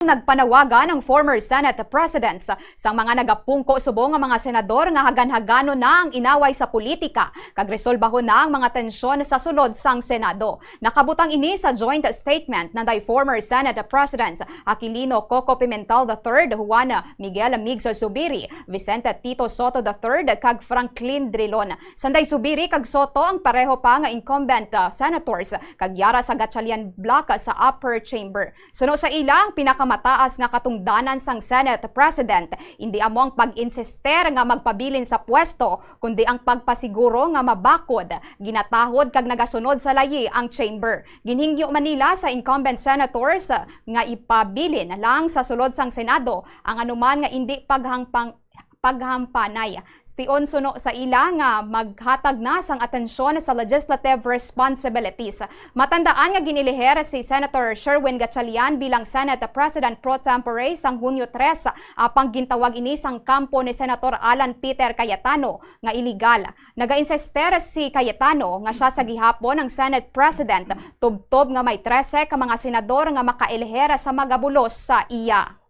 Nagpanawagan ang former Senate President sa mga nagapungko subong nga mga senador nga hagan-hagano na ang inaway sa politika kag resolbahon na ang mga tensyon sa sulod sang Senado. Nakabutang ini sa joint statement ng former Senate Presidents Aquilino Coco Pimentel III, Juan Miguel Migs Zubiri, Vicente Tito Soto III kag Franklin Drilon. Sanday Zubiri kag Soto ang pareho pa nga incumbent senators kag yara sa Gatchalian Block sa upper chamber. Suno sa ilang mataas nga katungdanan sang Senate President, hindi among pag-insister nga magpabilin sa pwesto, kundi ang pagpasiguro nga mabakod, ginatahod kag nagasunod sa layi ang chamber. Ginhingyo Manila sa incumbent senators nga ipabilin lang sa sulod sang Senado ang anuman nga hindi paghampanay. Tion suno sa ila nga maghatag na sang atensyon sa legislative responsibilities. Matandaan nga giniliher si Senator Sherwin Gatchalian bilang Senate President pro tempore sang Hunyo 3 apang gintawag ini sang kampo ni Senator Alan Peter Cayetano nga iligal. Naga-insister si Cayetano nga siya sa gihapon ng Senate President tubtob nga may 13 ka mga senador nga makailiher sa magabulos sa iya.